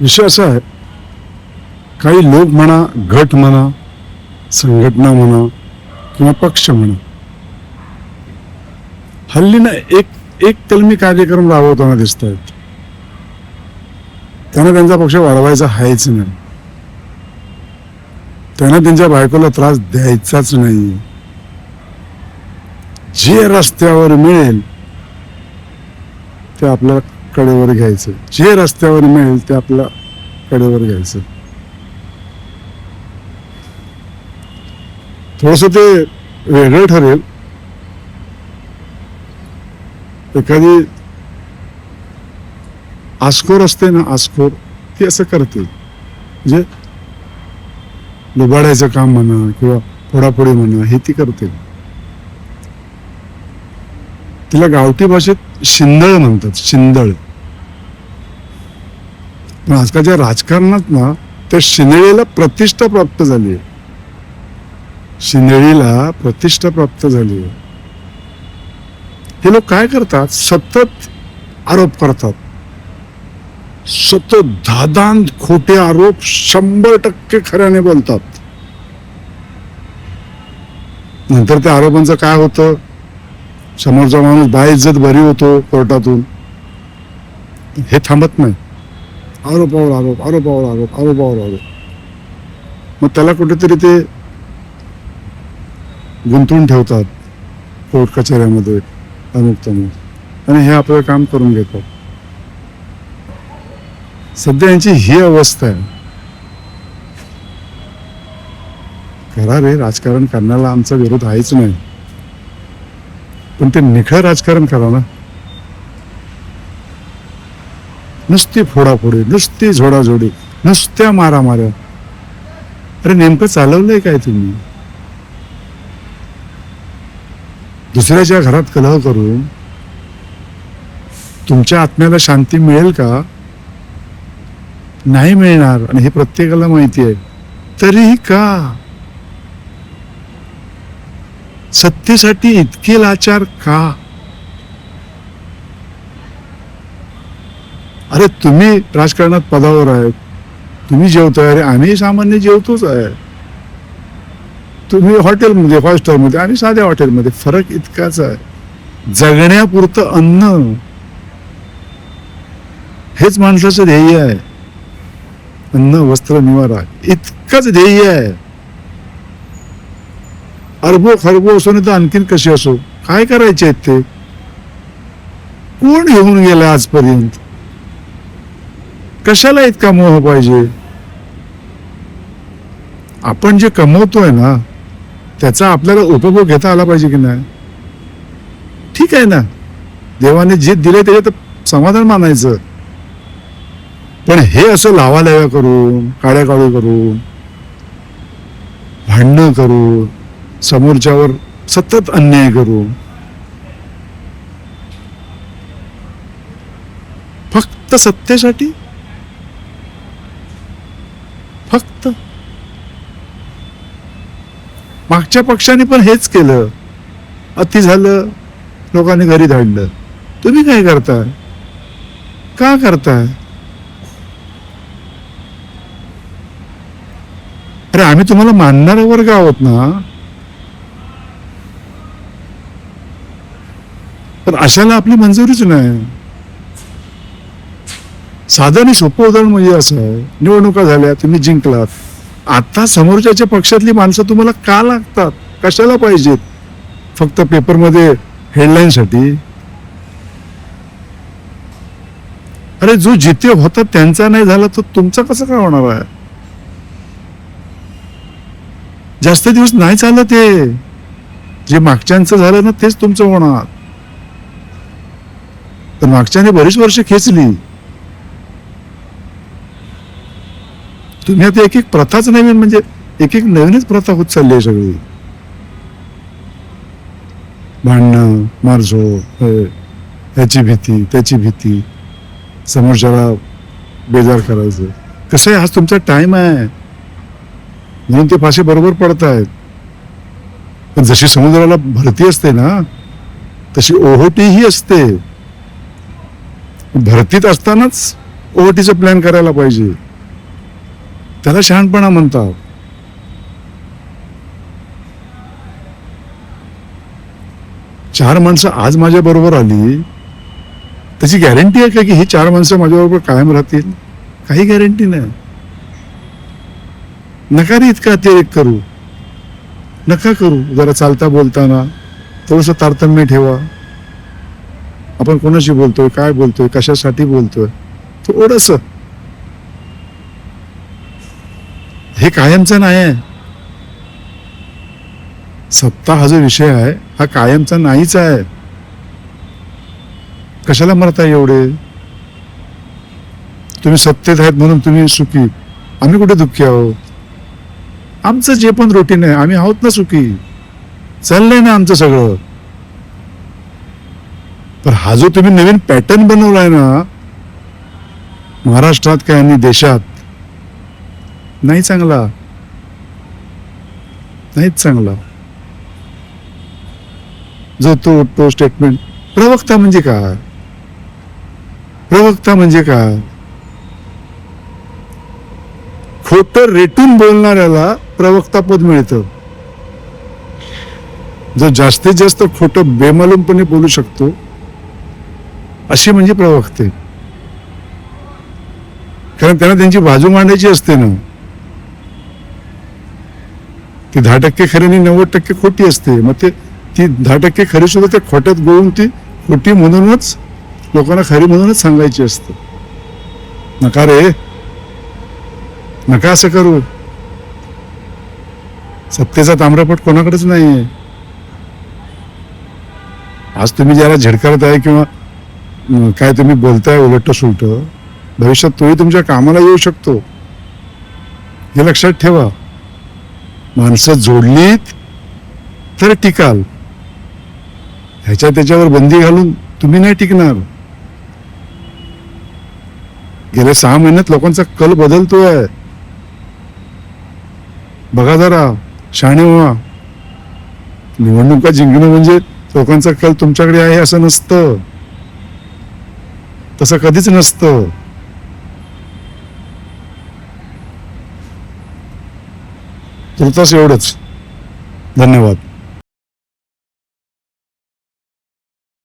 विषय असा आहे, काही लोक म्हणा, गट म्हणा, संघटना म्हणा किंवा पक्ष म्हणा, हल्ली ना एक कलमी कार्यक्रम राबवताना दिसत आहेत. त्यांना त्यांचा पक्ष वाढवायचा आहेच नाही, त्यांना त्यांच्या बायकोला त्रास द्यायचाच नाही. जे रस्त्यावर मिळेल ते आपल्या कडेवर घ्यायचं, जे रस्त्यावर मिळेल ते आपल्या कडेवर घ्यायचं. थोडस ते वेगळं ठरेल. एखादी आसखोर असते ना, आसखोर, ती असं करते, म्हणजे लुबाडायचं काम म्हणा किंवा फोडाफोडी म्हणा, हे ती करते. तिला गावठी भाषेत शिंदळ म्हणतात, शिंदळ. पण आजकालच्या राजकारणात ना त्या शिंदळीला प्रतिष्ठा प्राप्त झाली आहे. शिंदळीला प्रतिष्ठा प्राप्त झाली आहे. हे लोक काय करतात, सतत आरोप करतात, सतत धादांत खोटे आरोप 100% खऱ्याने बोलतात. नंतर त्या आरोपांचं काय होतं, समोरचा माणूस बाइज्जत बरी होतो कोर्टातून. हे थांबत नाही, आरोपावर आरोप, आरोपावर आरोप, आरोपावर आरोप. मग त्याला कुठेतरी ते गुंतवून ठेवतात कोर्ट कचेऱ्यामध्ये अमुक तमुक, आणि हे आपलं काम करून घेतात. सध्या यांची ही अवस्था आहे. खरा रे, राजकारण करण्याला आमचा विरोध आहेच नाही, पण ते निखळ राजकारण करा ना. नुसती फोडाफोडी, नुसती झोडाझोडी, नुसत्या मारामाऱ्या. अरे नेमकं चालवलंय काय तुम्ही? दुसऱ्याच्या घरात कलह करून तुमच्या आत्म्याला शांती मिळेल का? नाही मिळणार, आणि हे प्रत्येकाला माहिती आहे. तरीही का? सत्तेसाठी इतके लाचार का? अरे तुम्ही राजकारणात पदावर आहेत, तुम्ही जेवताय, अरे आम्ही सामान्य जेवतोच आहे. तुम्ही हॉटेलमध्ये, 5 स्टारमध्ये, आम्ही साध्या हॉटेलमध्ये. फरक इतकाच आहे, जगण्यापुरतं अन्न हेच माणसाचं ध्येय आहे. अन्न, वस्त्र, निवारा इतकंच ध्येय आहे. अरबो खरबो असो नाही तर आणखीन कशी असो, काय करायचे आहेत ते? कोण घेऊन गेला आजपर्यंत? कशाला इतका मोह पाहिजे? आपण जे कमवतोय ना, त्याचा आपल्याला उपभोग घेता आला पाहिजे की नाही? ठीक आहे ना, देवाने जे दिले त्याच्यात समाधान मानायचं. पण हे असं लावालाव्या करून, काड्याकाळू करून, भांडणं करून, समोरच्यावर सतत अन्याय करून, फक्त सत्तेसाठी, फक्त. मागच्या पक्षाने पण हेच केलं. अति झालं, लोकांनी घरी धाडलं. तुम्ही काय करताय? का करताय? अरे आम्ही तुम्हाला मानणारा वर्ग आहोत ना. पण अशाला आपली मंजुरीच नाही. साधं आणि सोपं उदाहरण म्हणजे असं आहे, निवडणुका झाल्या, तुम्ही जिंकलात. आता समोरच्या पक्षातली माणसं तुम्हाला का लागतात? कशाला पाहिजेत? फक्त पेपरमध्ये हेडलाईनसाठी? अरे जो जिते होता त्यांचा नाही झाला तर तुमचा कसं काय होणार आहे? जास्त दिवस नाही चाललं ते. जे मागच्यांचं झालं ना तेच तुमचं होणार. तर मागच्याने बरीच वर्ष खेचली. तुम्ही आता एक एक प्रथाच नवीन, म्हणजे एक एक नवीनच प्रथा होत चालली आहे सगळी. भांडणं, मारझोड, ह्याची भीती, त्याची भीती, समोरच्याला बेजार करायचं. कसं आहे, आज तुमचा टाइम आहे म्हणून ते फासे बरोबर पडतायत. पण जशी समुद्राला भरती असते ना, तशी ओहोटीही असते. भरतीत असतानाच ओव्हरटीचा प्लॅन करायला पाहिजे. त्याला शहाणपणा म्हणतात. चार माणसं आज माझ्या बरोबर आली, त्याची गॅरंटी आहे का की ही चार माणसं माझ्याबरोबर कायम राहतील? काही गॅरंटी नाही. नका रे इतका अतिरेक करू, नका करू. जरा चालता बोलताना थोडस तारतम्य ठेवा. आपण कोणाशी बोलतोय, काय बोलतोय, कशासाठी बोलतोय, थोडस. हे कायमचं नाही आहे. सत्ता हा जो विषय आहे हा कायमचा नाहीच आहे. कशाला मरताय एवढे? तुम्ही सत्तेत आहेत म्हणून तुम्ही सुखी, आम्ही कुठे दुःखी आहोत? आमचं जे पण रुटीन आहे आम्ही आहोत ना सुखी, चाललंय ना आमचं सगळं. पण हा जो तुम्ही नवीन पॅटर्न बनवलाय ना महाराष्ट्रात काय आणि देशात, नाही चांगला, नाहीच चांगला. जो तो स्टेटमेंट, प्रवक्ता म्हणजे काय? प्रवक्ता म्हणजे काय? खोटं रेटून बोलणाऱ्याला प्रवक्ता पद मिळतं. जो जास्तीत जास्त खोटं बेमालूमपणे बोलू शकतो असे म्हणजे प्रवक्ते. कारण त्यांना त्यांची बाजू मांडायची असते ना. ती 10% खरी आणि 90% खोटी असते. मग ती 10% खरी सुद्धा त्या खोट्यात गोळून ती खोटी म्हणूनच लोकांना खरी म्हणूनच सांगायची असते. नका रे, नका असं करू. सत्तेचा ताम्रपट कोणाकडेच नाहीये. आज तुम्ही ज्याला झिडकारत आहे किंवा काय तुम्ही बोलताय उलट सुलट, भविष्यात तोही तुमच्या कामाला येऊ शकतो, हे लक्षात ठेवा. माणसं जोडलीत तर टिकाल. त्याच्यावर बंदी घालून तुम्ही नाही टिकणार. गेल्या 6 महिन्यात लोकांचा कल बदलतोय. बघा जरा, शहाणे व्हा. निवडणुका जिंकणं म्हणजे लोकांचा कल तुमच्याकडे आहे असं नसतं. तसं कधीच नसतं. तुर्तास एवढंच. धन्यवाद.